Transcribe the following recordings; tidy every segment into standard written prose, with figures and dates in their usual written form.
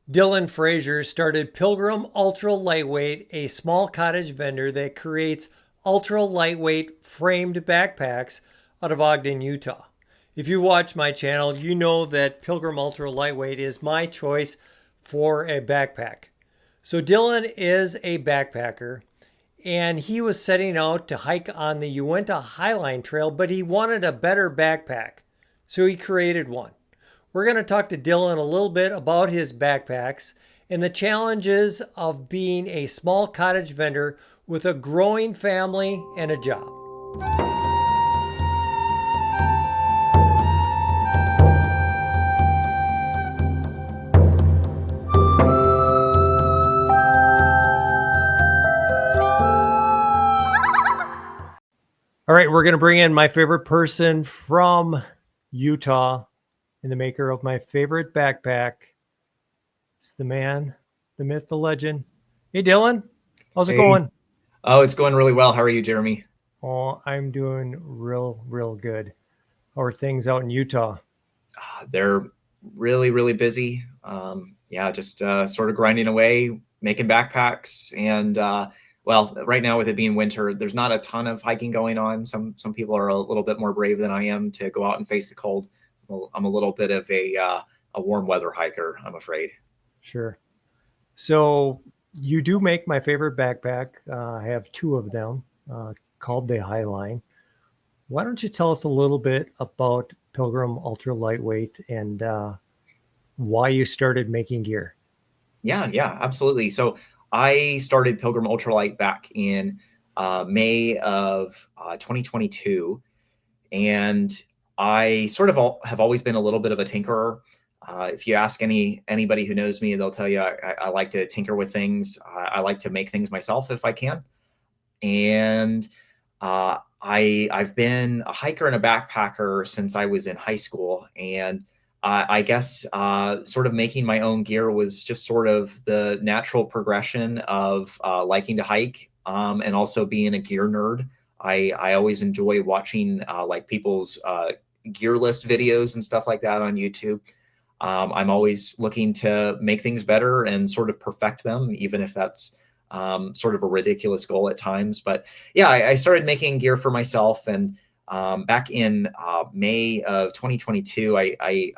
Dillion Frazier started Pilgrim Ultralight, a small cottage vendor that creates ultra lightweight framed backpacks out of Ogden, Utah. If you watch my channel, you know that Pilgrim Ultralight is my choice for a backpack. So Dylan is a backpacker and he was setting out to hike on the Uinta Highline Trail, but he wanted a better backpack. So he created one. We're going to talk to Dylan a little bit about his backpacks and the challenges of being a small cottage vendor with a growing family and a job. All right, we're going to bring in my favorite person from Utah and the maker of my favorite backpack. It's the man, the myth, the legend. Hey, Dylan, how's it Hey. going? Oh, it's going really well. How are you, Jeremy? Oh, I'm doing real good. How are things out in Utah? They're really, really busy. Yeah, just sort of grinding away, making backpacks, and well, right now with it being winter, there's not a ton of hiking going on. Some people are a little bit more brave than I am to go out and face the cold. Well, I'm a little bit of a warm weather hiker, I'm afraid. Sure. So you do make my favorite backpack. I have two of them called the Highline. Why don't you tell us a little bit about Pilgrim Ultra Lightweight and why you started making gear? Yeah, absolutely. So I started Pilgrim Ultralight back in May of 2022. And I sort of have always been a little bit of a tinkerer. If you ask anybody who knows me, they'll tell you I like to tinker with things. I like to make things myself if I can. And I've been a hiker and a backpacker since I was in high school, and I guess sort of making my own gear was just sort of the natural progression of liking to hike and also being a gear nerd. I always enjoy watching like people's gear list videos and stuff like that on YouTube. I'm always looking to make things better and sort of perfect them, even if that's sort of a ridiculous goal at times. But yeah, I started making gear for myself, and back in May of 2022, I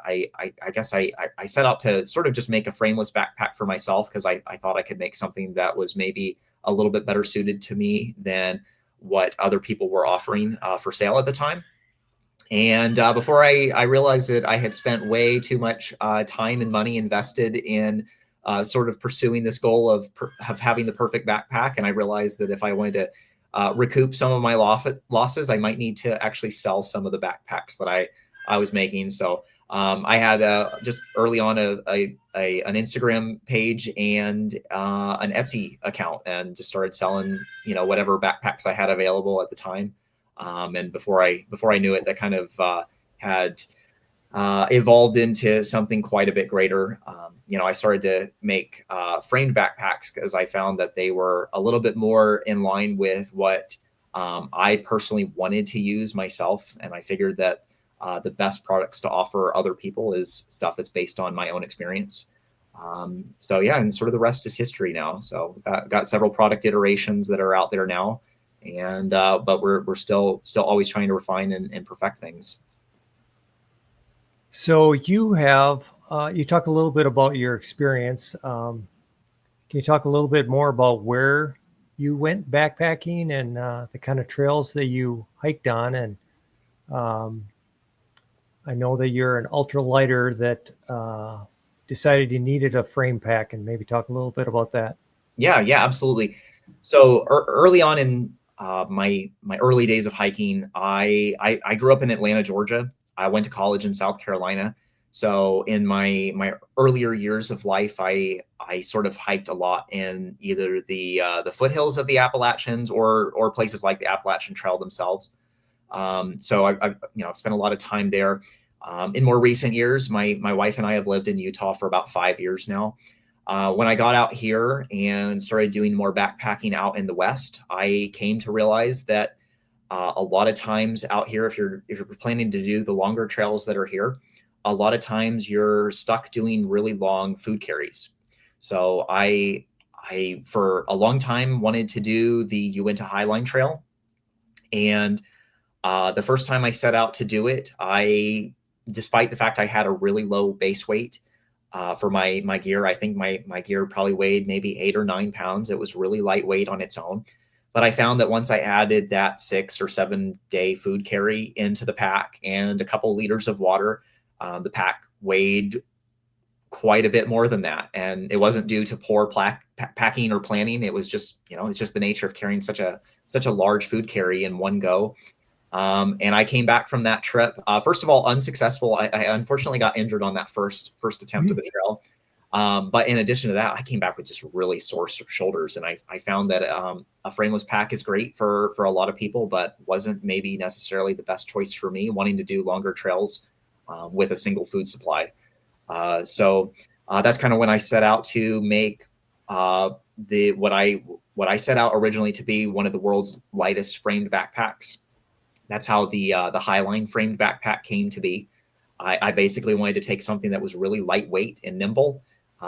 guess I set out to sort of just make a frameless backpack for myself because I thought I could make something that was maybe a little bit better suited to me than what other people were offering for sale at the time. And before I realized it, I had spent way too much time and money invested in sort of pursuing this goal of having the perfect backpack. And I realized that if I wanted to recoup some of my losses, I might need to actually sell some of the backpacks that I was making. So I had just early on an Instagram page and an Etsy account, and just started selling whatever backpacks I had available at the time. And before I knew it, that kind of had evolved into something quite a bit greater. I started to make framed backpacks because I found that they were a little bit more in line with what I personally wanted to use myself, and I figured that the best products to offer other people is stuff that's based on my own experience. So yeah, and sort of the rest is history now. So got several product iterations that are out there now, and but we're still always trying to refine and perfect things. So you talk a little bit about your experience. Can you talk a little bit more about where you went backpacking and the kind of trails that you hiked on? And um, I know that you're an ultralighter that decided you needed a frame pack, and maybe talk a little bit about that. Yeah, absolutely. So early on in my early days of hiking, I grew up in Atlanta, Georgia. I went to college in South Carolina. So in my earlier years of life, I sort of hiked a lot in either the foothills of the Appalachians or places like the Appalachian Trail themselves. So I've spent a lot of time there. In more recent years, my wife and I have lived in Utah for about 5 years now. When I got out here and started doing more backpacking out in the West, I came to realize that a lot of times out here, if you're planning to do the longer trails that are here, a lot of times you're stuck doing really long food carries. So I for a long time wanted to do the Uinta Highline Trail, and the first time I set out to do it, despite the fact I had a really low base weight for my gear, I think my gear probably weighed maybe 8 or 9 pounds. It was really lightweight on its own. But I found that once I added that 6 or 7 day food carry into the pack and a couple liters of water, the pack weighed quite a bit more than that. And it wasn't due to poor packing or planning. It was just, it's just the nature of carrying such a large food carry in one go. And I came back from that trip. First of all, unsuccessful. I unfortunately got injured on that first attempt of the trail. But in addition to that, I came back with just really sore shoulders. And I found that a frameless pack is great for a lot of people, but wasn't maybe necessarily the best choice for me, wanting to do longer trails with a single food supply. So that's kind of when I set out to make what I set out originally to be one of the world's lightest framed backpacks. That's how the Highline framed backpack came to be. I basically wanted to take something that was really lightweight and nimble,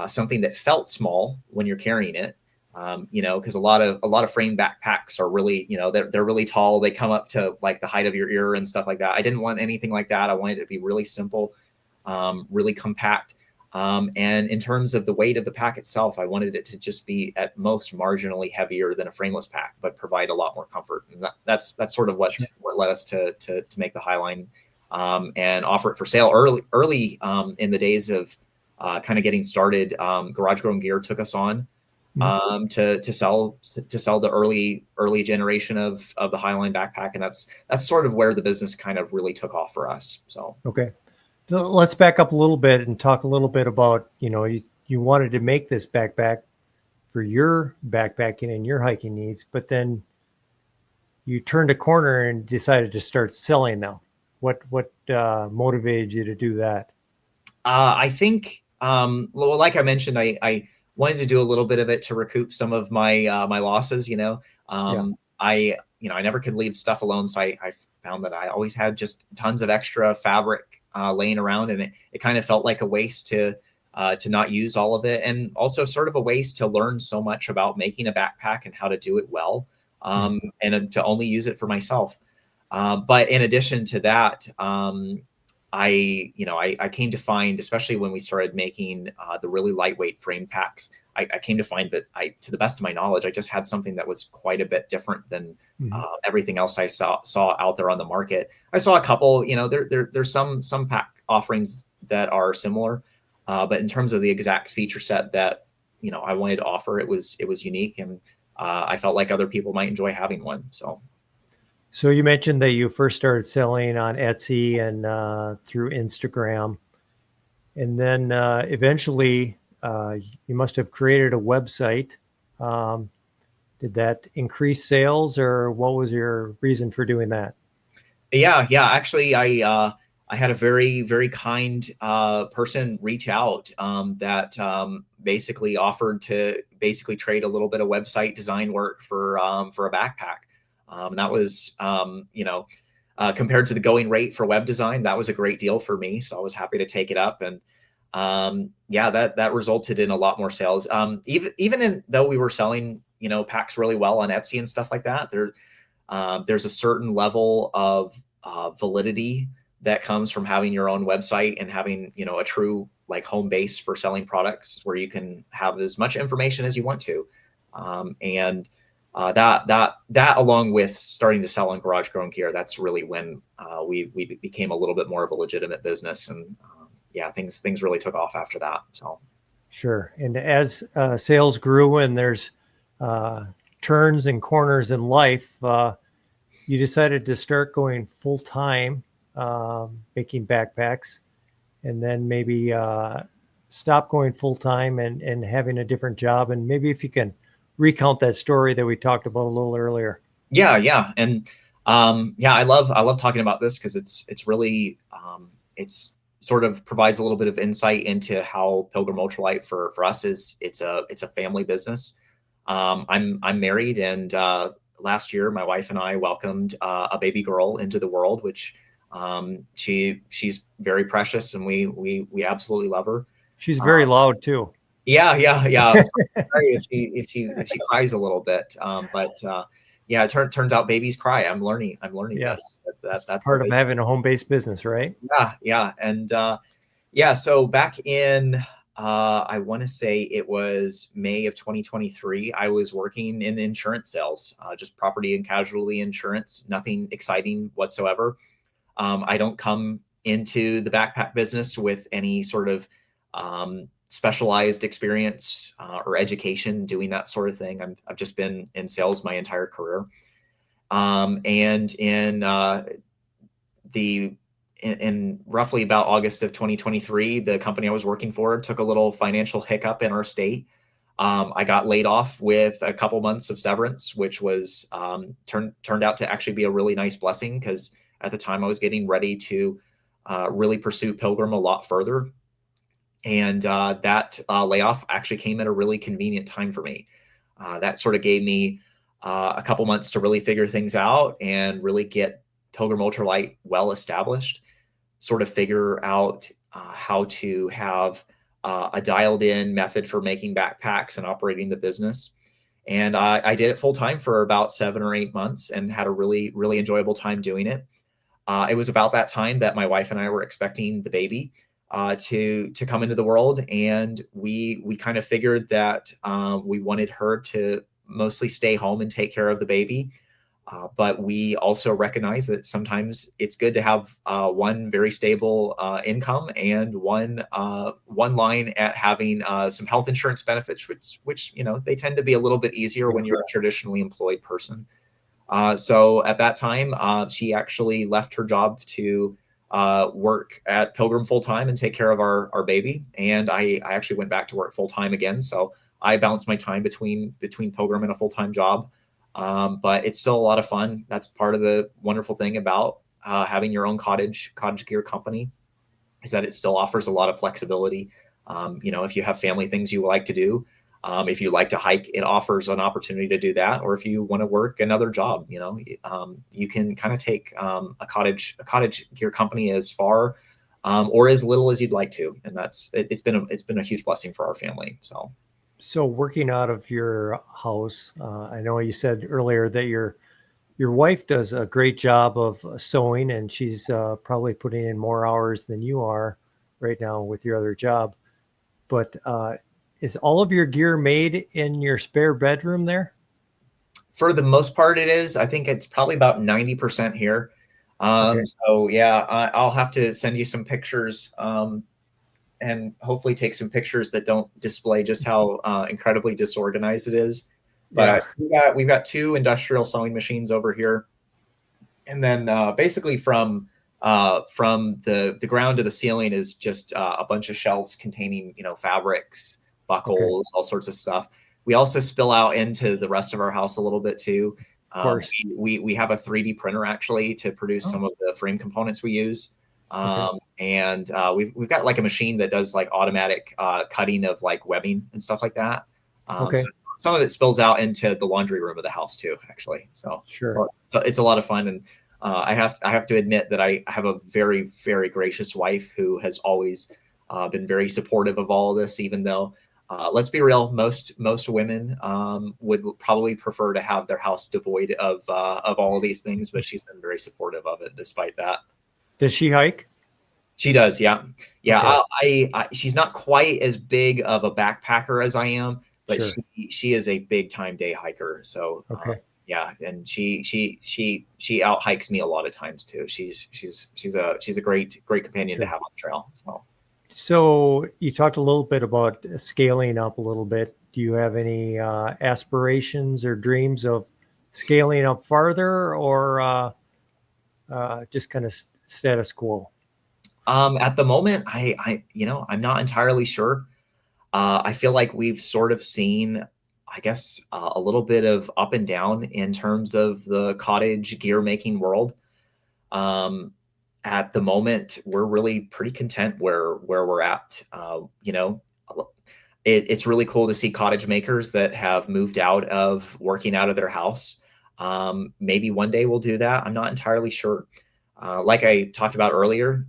something that felt small when you're carrying it. Because a lot of framed backpacks are really, they're really tall. They come up to like the height of your ear and stuff like that. I didn't want anything like that. I wanted it to be really simple, really compact. And in terms of the weight of the pack itself, I wanted it to just be at most marginally heavier than a frameless pack, but provide a lot more comfort. And that's sort of what led us to make the Highline and offer it for sale early in the days of kind of getting started. Garage Grown Gear took us on to sell the early generation of the Highline backpack, and that's sort of where the business kind of really took off for us. So okay. So let's back up a little bit and talk a little bit about, you wanted to make this backpack for your backpacking and your hiking needs, but then you turned a corner and decided to start selling now. What motivated you to do that? I think, well, like I mentioned, I wanted to do a little bit of it to recoup some of my my losses. I never could leave stuff alone, so I found that I always had just tons of extra fabric laying around, and it kind of felt like a waste to not use all of it, and also sort of a waste to learn so much about making a backpack and how to do it well, and to only use it for myself. But in addition to that, I came to find, especially when we started making the really lightweight frame packs, I came to find that to the best of my knowledge, I just had something that was quite a bit different than everything else I saw out there on the market. I saw a couple, there's some pack offerings that are similar, but in terms of the exact feature set that, I wanted to offer, it was unique, and I felt like other people might enjoy having one. So you mentioned that you first started selling on Etsy and through Instagram, and then eventually you must have created a website. Did that increase sales, or what was your reason for doing that? Yeah. Actually, I had a very, very kind person reach out that basically offered to trade a little bit of website design work for a backpack. And that was, compared to the going rate for web design, that was a great deal for me. So I was happy to take it up, and that resulted in a lot more sales. Even though we were selling, packs really well on Etsy and stuff like that, there's a certain level of validity that comes from having your own website and having, a true like home base for selling products where you can have as much information as you want to. That along with starting to sell on Garage Grown Gear, that's really when we became a little bit more of a legitimate business, and things really took off after that. So Sure. And as sales grew and there's turns and corners in life, you decided to start going full time making backpacks, and then maybe stop going full time and having a different job. And maybe if you can recount that story that we talked about a little earlier. Yeah. And I love talking about this because it's really it's sort of provides a little bit of insight into how Pilgrim Ultralight for us it's a family business. I'm married, and last year my wife and I welcomed a baby girl into the world, which she's very precious, and we absolutely love her. She's very loud too. Yeah. Sorry if she cries a little bit. Yeah, turns out babies cry. I'm learning Yeah, this. it's That's what part of they. having a home-based business, right? Yeah. And yeah, so back in I want to say it was May of 2023, I was working in insurance sales, just property and casualty insurance, nothing exciting whatsoever. I don't come into the backpack business with any sort of specialized experience or education doing that sort of thing. I've just been in sales my entire career. And the in roughly about August of 2023, the company I was working for took a little financial hiccup in our state. I got laid off with a couple months of severance, which was turned out to actually be a really nice blessing because at the time I was getting ready to really pursue Pilgrim a lot further. And that layoff actually came at a really convenient time for me. That sort of gave me a couple months to really figure things out and really get Pilgrim Ultralight well established, sort of figure out how to have a dialed in method for making backpacks and operating the business. And I did it full time for about 7 or 8 months and had a really, really enjoyable time doing it. It was about that time that my wife and I were expecting the baby to come into the world, and we kind of figured that we wanted her to mostly stay home and take care of the baby. But we also recognize that sometimes it's good to have one very stable income and one line at having some health insurance benefits, which they tend to be a little bit easier when you're a traditionally employed person. So at that time, she actually left her job to work at Pilgrim full time and take care of our baby. And I actually went back to work full time again. So I balanced my time between Pilgrim and a full time job. But it's still a lot of fun. That's part of the wonderful thing about having your own cottage gear company is that it still offers a lot of flexibility. If you have family things you like to do, if you like to hike, it offers an opportunity to do that. Or if you want to work another job, you can kind of take a cottage gear company as far or as little as you'd like to, and it's been a huge blessing for our family. So working out of your house, I know you said earlier that your wife does a great job of sewing, and she's probably putting in more hours than you are right now with your other job. But is all of your gear made in your spare bedroom there? For the most part, it is. I think it's probably about 90% here. Okay. So yeah, I'll have to send you some pictures and hopefully take some pictures that don't display just how incredibly disorganized it is. Yeah. But we've got two industrial sewing machines over here, and then basically from the ground to the ceiling is just a bunch of shelves containing fabrics, Okay. buckles, all sorts of stuff. We also spill out into the rest of our house a little bit too. Of course. We have a 3D printer actually to produce Oh, some of the frame components we use. okay. And we've got like a machine that does like automatic cutting of like webbing and stuff like that. So Okay. some of it spills out into the laundry room of the house too, actually. Sure. So it's a lot of fun. And I have to admit that I have a very, very gracious wife who has always been very supportive of all of this, even though let's be real, most women would probably prefer to have their house devoid of all of these things, but she's been very supportive of it despite that. Does she hike? She does, yeah. Okay. She's not quite as big of a backpacker as I am, but Sure. she is a big time day hiker. So Okay. yeah, and she out hikes me a lot of times too. She's a great companion to Sure. have on the trail. So you talked a little bit about scaling up a little bit. Do you have any aspirations or dreams of scaling up farther, or just kind of status quo? At the moment, I'm not entirely sure. I feel like we've sort of seen, I guess, a little bit of up and down in terms of the cottage gear making world. Um, at the moment, we're really pretty content where we're at. It's really cool to see cottage makers that have moved out of working out of their house. Maybe one day we'll do that. I'm not entirely sure. Like I talked about earlier,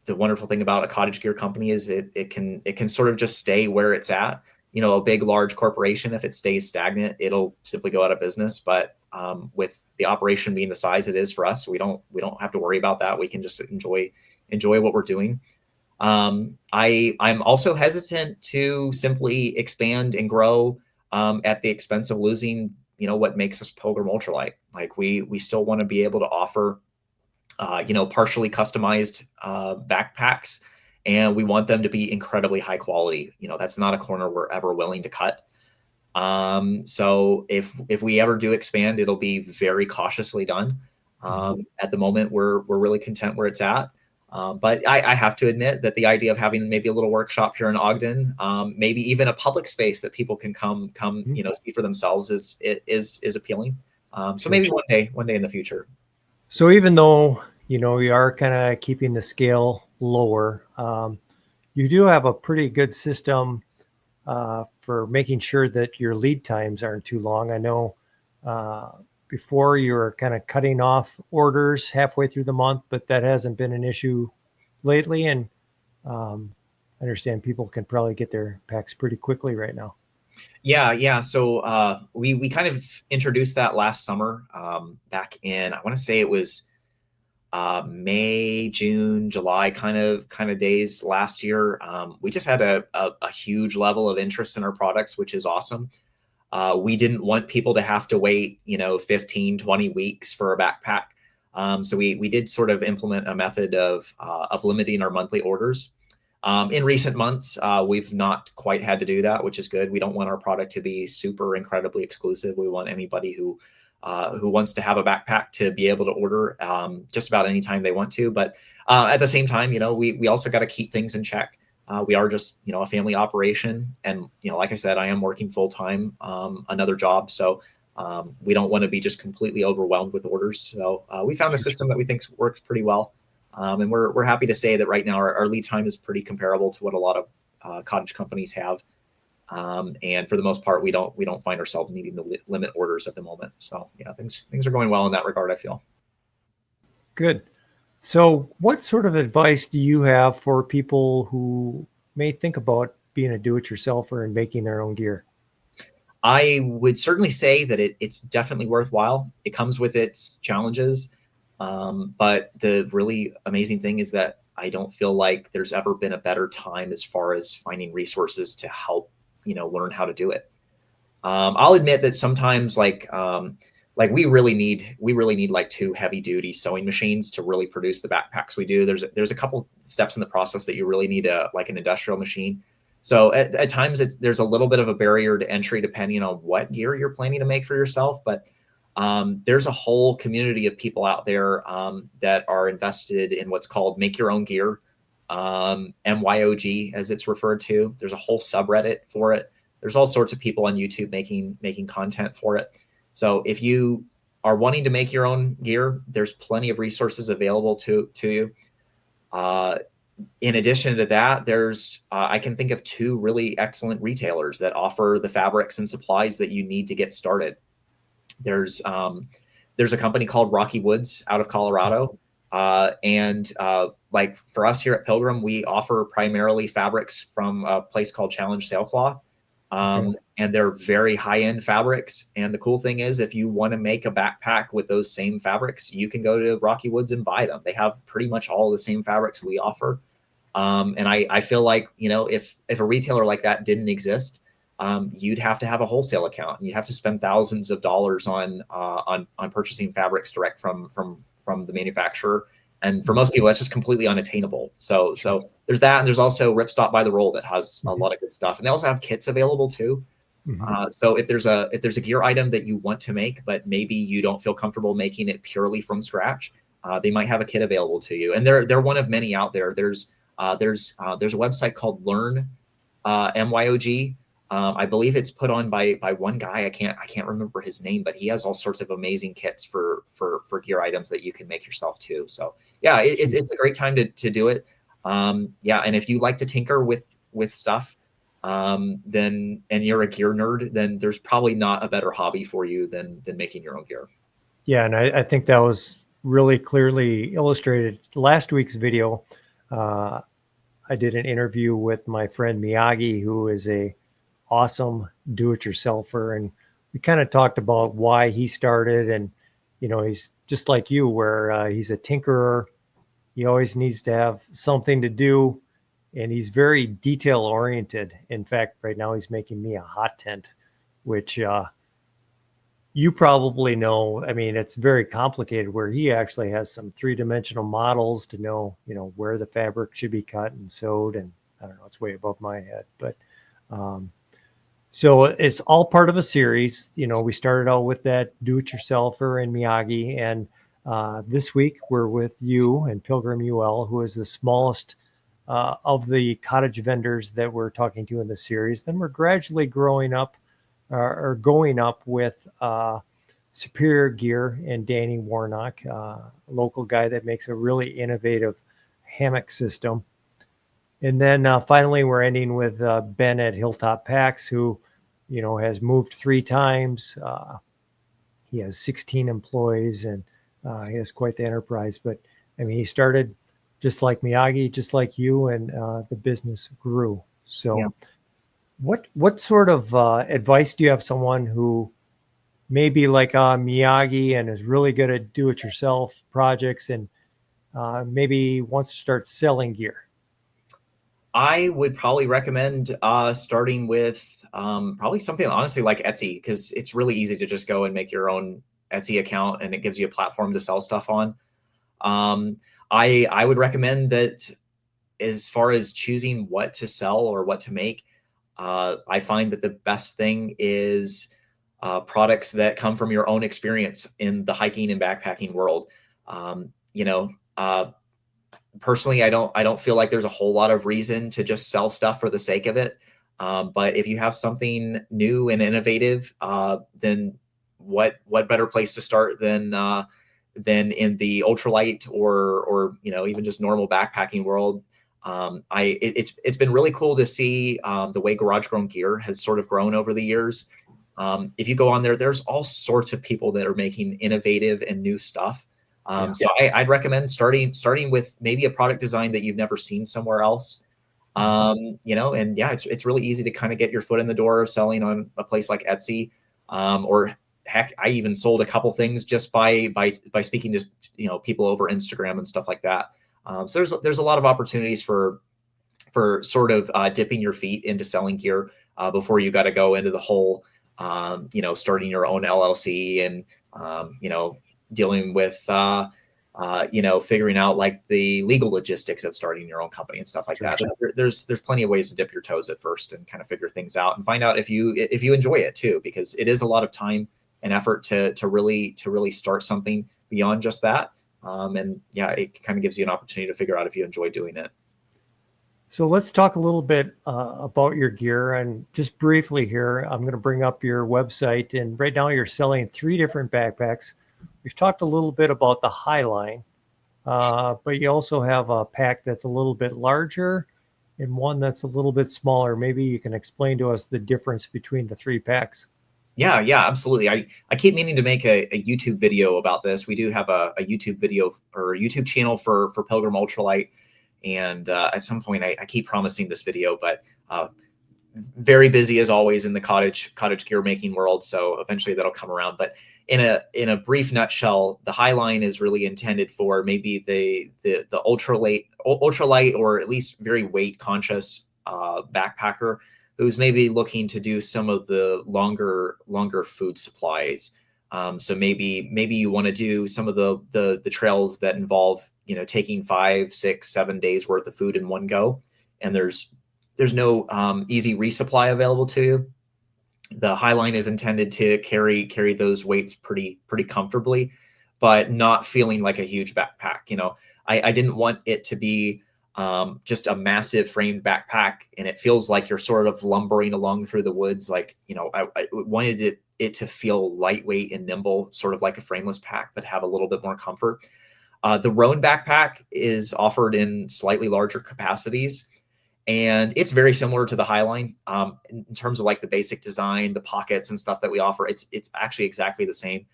the wonderful thing about a cottage gear company is it can sort of just stay where it's at. You know, a big, large corporation, if it stays stagnant, it'll simply go out of business. But with the operation being the size it is for us, we don't have to worry about that. We can just enjoy what we're doing. I'm also hesitant to simply expand and grow at the expense of losing, you know, what makes us Pilgrim Ultralight. Like we still want to be able to offer, you know, partially customized backpacks, and we want them to be incredibly high quality. You know, that's not a corner we're ever willing to cut. So if we ever do expand, it'll be very cautiously done. At the moment, we're really content where it's at. But I have to admit that the idea of having maybe a little workshop here in Ogden, maybe even a public space that people can come, you know, see for themselves is appealing. So maybe one day in the future. So even though, you know, you are kind of keeping the scale lower, you do have a pretty good system for making sure that your lead times aren't too long. I know before you were kind of cutting off orders halfway through the month, but that hasn't been an issue lately. And I understand people can probably get their packs pretty quickly right now. Yeah. So we kind of introduced that last summer, back in, I want to say it was May, June, July kind of days last year. We just had a huge level of interest in our products, which is awesome. We didn't want people to have to wait, you know, 15, 20 weeks for a backpack. So we did sort of implement a method of limiting our monthly orders. In recent months, we've not quite had to do that, which is good. We don't want our product to be super incredibly exclusive. We want anybody who wants to have a backpack to be able to order just about any time they want to. But at the same time, you know, we also got to keep things in check. We are just, you know, a family operation. And, you know, like I said, I am working full time, another job. So we don't want to be just completely overwhelmed with orders. So we found a system that we think works pretty well. And we're happy to say that right now our lead time is pretty comparable to what a lot of cottage companies have. And for the most part, we don't find ourselves needing to limit orders at the moment. So yeah, things are going well in that regard, I feel. Good. So what sort of advice do you have for people who may think about being a do-it-yourselfer and making their own gear? I would certainly say that it's definitely worthwhile. It comes with its challenges. But the really amazing thing is that I don't feel like there's ever been a better time as far as finding resources to help, you know, learn how to do it. I'll admit that sometimes like we really need like 2 heavy duty sewing machines to really produce the backpacks we do. There's a couple steps in the process that you really need like an industrial machine. So at times there's a little bit of a barrier to entry depending on what gear you're planning to make for yourself. But there's a whole community of people out there that are invested in what's called Make Your Own Gear, MYOG as it's referred to. There's a whole subreddit for it. There's all sorts of people on YouTube making content for it. So if you are wanting to make your own gear, there's plenty of resources available to you. In addition to that, there's I can think of 2 really excellent retailers that offer the fabrics and supplies that you need to get started. There's a company called Rocky Woods out of Colorado. And like for us here at Pilgrim, we offer primarily fabrics from a place called Challenge Sailcloth. And they're very high-end fabrics. And the cool thing is, if you want to make a backpack with those same fabrics, you can go to Rocky Woods and buy them. They have pretty much all the same fabrics we offer. And I feel like, you know, if a retailer like that didn't exist, you'd have to have a wholesale account, and you'd have to spend thousands of dollars on purchasing fabrics direct from the manufacturer. And for most people, that's just completely unattainable. So there's that, and there's also Ripstop by the Roll that has a lot of good stuff, and they also have kits available too. So if there's a gear item that you want to make, but maybe you don't feel comfortable making it purely from scratch, they might have a kit available to you. And they're one of many out there. There's a website called Learn, MYOG. I believe it's put on by one guy. I can't remember his name, but he has all sorts of amazing kits for gear items that you can make yourself too. So yeah, it's a great time to do it. Yeah, and if you like to tinker with stuff, then and you're a gear nerd, then there's probably not a better hobby for you than making your own gear. Yeah, and I think that was really clearly illustrated last week's video. Uh, I did an interview with my friend Miyagi, who is a awesome do-it-yourselfer, and we kind of talked about why he started. And he's just like you, where he's a tinkerer. He always needs to have something to do, and he's very detail oriented. In fact, right now he's making me a hot tent, which you probably know. I mean, it's very complicated, where he actually has some three-dimensional models to know, where the fabric should be cut and sewed. And I don't know, it's way above my head, but um, so it's all part of a series. We started out with that do-it-yourselfer and Miyagi, and this week we're with you and Pilgrim UL, who is the smallest of the cottage vendors that we're talking to in the series. Then we're gradually growing up or going up with Superior Gear and Danny Warnock, a local guy that makes a really innovative hammock system. And then finally, we're ending with Ben at Hilltop Packs, who, has moved 3 times. He has 16 employees, and he has quite the enterprise. But I mean, he started just like Miyagi, just like you, and the business grew. So, Yeah. what sort of advice do you have someone who may be like Miyagi and is really good at do-it-yourself projects, and maybe wants to start selling gear? I would probably recommend starting with probably something honestly like Etsy, because it's really easy to just go and make your own Etsy account, and it gives you a platform to sell stuff on. Um, I would recommend that as far as choosing what to sell or what to make, I find that the best thing is products that come from your own experience in the hiking and backpacking world. Um, you know, uh, Personally, I don't feel like there's a whole lot of reason to just sell stuff for the sake of it. But if you have something new and innovative, then what better place to start than in the ultralight or even just normal backpacking world. It's been really cool to see the way garage grown gear has sort of grown over the years. If you go on there, there's all sorts of people that are making innovative and new stuff. So I'd recommend starting with maybe a product design that you've never seen somewhere else. And yeah, it's really easy to kind of get your foot in the door selling on a place like Etsy. Or heck, I even sold a couple things just by speaking to people over Instagram and stuff like that. So there's a lot of opportunities for sort of dipping your feet into selling gear before you got to go into the whole starting your own LLC and dealing with figuring out like the legal logistics of starting your own company and stuff like that. There's plenty of ways to dip your toes at first and kind of figure things out and find out if you enjoy it too, because it is a lot of time and effort to really start something beyond just that. And yeah, it kind of gives you an opportunity to figure out if you enjoy doing it. So let's talk a little bit about your gear. And just briefly here, I'm going to bring up your website. And right now you're selling 3 different backpacks. We've talked a little bit about the Highline, but you also have a pack that's a little bit larger and one that's a little bit smaller. Maybe you can explain to us the difference between the 3 packs. Yeah, absolutely. I keep meaning to make a YouTube video about this. We do have a YouTube video or a YouTube channel for Pilgrim Ultralight. And at some point, I keep promising this video, but very busy as always in the cottage gear making world. So eventually that'll come around. But in a brief nutshell, the Highline is really intended for maybe the ultralight or at least very weight conscious backpacker who's maybe looking to do some of the longer food supplies. So maybe you want to do some of the trails that involve taking 5, 6, 7 days worth of food in one go, and there's no easy resupply available to you. The Highline is intended to carry those weights pretty comfortably, but not feeling like a huge backpack. I didn't want it to be just a massive framed backpack, and it feels like you're sort of lumbering along through the woods. Like, I wanted it to feel lightweight and nimble, sort of like a frameless pack, but have a little bit more comfort. The Roan backpack is offered in slightly larger capacities, and it's very similar to the Highline in terms of like the basic design, the pockets and stuff that we offer. It's actually exactly the same.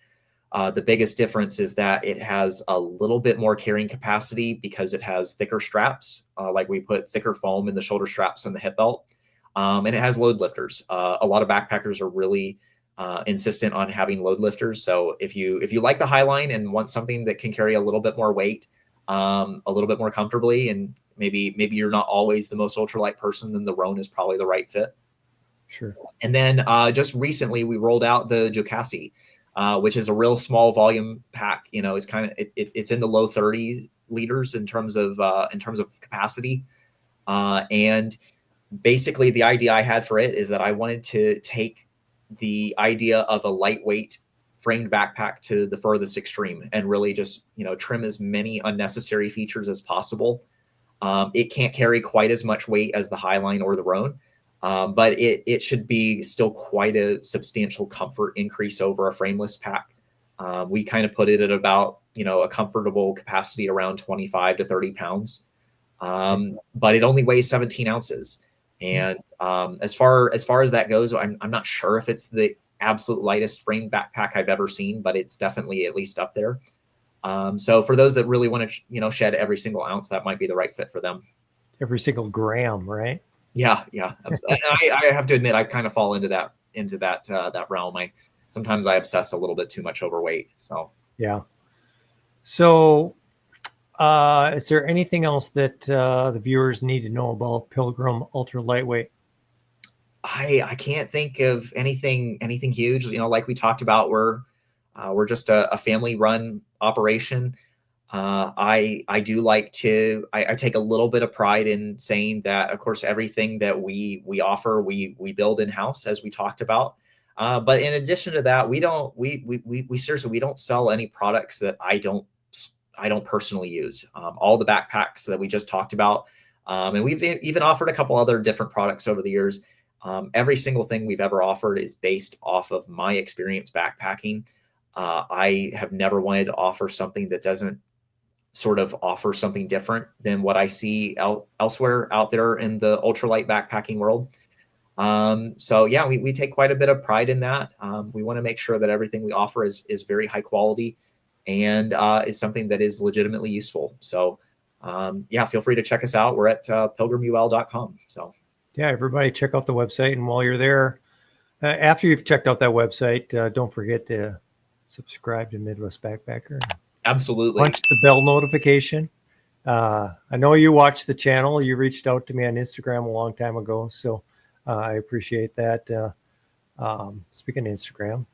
The biggest difference is that it has a little bit more carrying capacity because it has thicker straps. Like we put thicker foam in the shoulder straps and the hip belt. And it has load lifters. A lot of backpackers are really insistent on having load lifters. So if you like the Highline and want something that can carry a little bit more weight, a little bit more comfortably, and maybe you're not always the most ultralight person, then the Roan is probably the right fit. Sure. And then just recently we rolled out the Jocassee, which is a real small volume pack. You know, it's kind of it's in the low 30 liters in terms of capacity. And basically the idea I had for it is that I wanted to take the idea of a lightweight framed backpack to the furthest extreme and really just, you know, trim as many unnecessary features as possible. It can't carry quite as much weight as the Highline or the Roan, but it should be still quite a substantial comfort increase over a frameless pack. We kind of put it at about, you know, a comfortable capacity around 25 to 30 pounds. But it only weighs 17 ounces. And as far as that goes, I'm not sure if it's the absolute lightest frame backpack I've ever seen, but it's definitely at least up there. So for those that really want to, you know, shed every single ounce, that might be the right fit for them. Every single gram, right? Yeah. And I have to admit, I kind of fall into that realm. Sometimes I obsess a little bit too much over weight. So yeah. So is there anything else that the viewers need to know about Pilgrim Ultra Lightweight? I can't think of anything huge. You know, like we talked about, we're just a family run operation. I do like to, I take a little bit of pride in saying that, of course, everything that we offer, we build in-house, as we talked about. But in addition to that, we seriously, we don't sell any products that I don't personally use. All the backpacks that we just talked about, and we've even offered a couple other different products over the years. Every single thing we've ever offered is based off of my experience backpacking. I have never wanted to offer something that doesn't sort of offer something different than what I see elsewhere out there in the ultralight backpacking world. So yeah, we take quite a bit of pride in that. We want to make sure that everything we offer is very high quality and is something that is legitimately useful. So yeah, feel free to check us out. We're at pilgrimul.com. So yeah, everybody check out the website. And while you're there, after you've checked out that website, don't forget to subscribe to Midwest Backpacker. Absolutely. Punch the bell notification. I know you watch the channel. You reached out to me on Instagram a long time ago, so I appreciate that. Speaking of Instagram,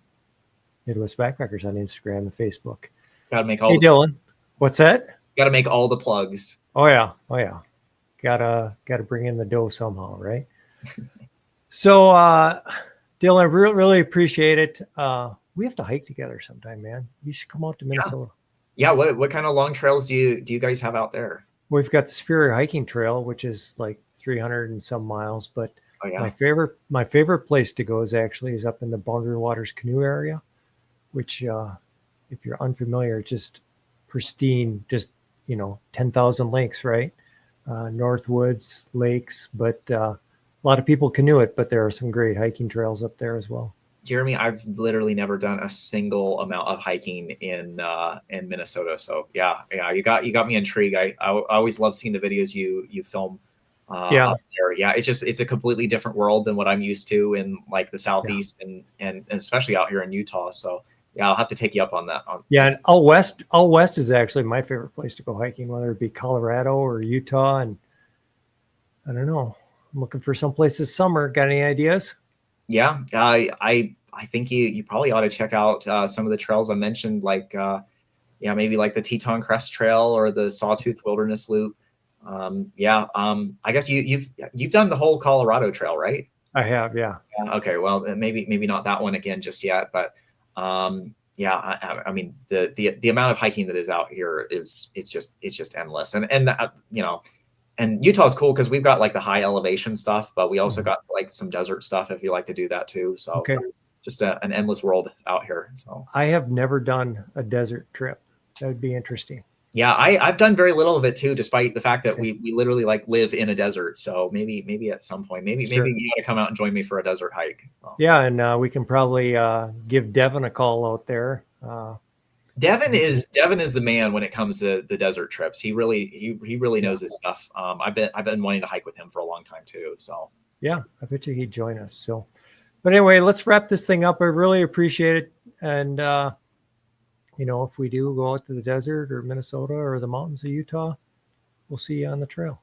Midwest Backpackers on Instagram and Facebook. Got to make all. Hey, Dylan, what's that? Got to make all the plugs. Oh yeah. Gotta bring in the dough somehow, right? So, Dylan, I really appreciate it. We have to hike together sometime, man. You should come out to Minnesota. Yeah. What kind of long trails do you guys have out there? We've got the Superior Hiking Trail, which is like 300 and some miles. But my favorite place to go is up in the Boundary Waters canoe area, which, if you're unfamiliar, just pristine, just 10,000 lakes, right? Northwoods, lakes, but a lot of people canoe it, but there are some great hiking trails up there as well. Jeremy, I've literally never done a single amount of hiking in Minnesota. So yeah, you got me intrigued. I always love seeing the videos you film. Up there. Yeah, it's a completely different world than what I'm used to in like the Southeast and especially out here in Utah. So yeah, I'll have to take you up on that. And out west is actually my favorite place to go hiking, whether it be Colorado or Utah. And I don't know, I'm looking for someplace this summer. Got any ideas? Yeah, I think you probably ought to check out some of the trails I mentioned, like maybe like the Teton Crest Trail or the Sawtooth Wilderness Loop. I guess you've done the whole Colorado Trail, right? I have, yeah. Okay, well maybe not that one again just yet, but I mean the amount of hiking that is out here it's just endless, and Utah is cool because we've got like the high elevation stuff, but we also got like some desert stuff if you like to do that too. So okay. Just an endless world out here. So I have never done a desert trip. That would be interesting. Yeah, I've done very little of it too, despite the fact that we literally like live in a desert. So maybe at some point, maybe you got to come out and join me for a desert hike. So. Yeah, and we can probably give Devin a call out there. Devin is the man when it comes to the desert trips. He really knows his stuff. I've been wanting to hike with him for a long time too. So yeah, I bet you he'd join us. So, but anyway, let's wrap this thing up. I really appreciate it. And, if we do go out to the desert or Minnesota or the mountains of Utah, we'll see you on the trail.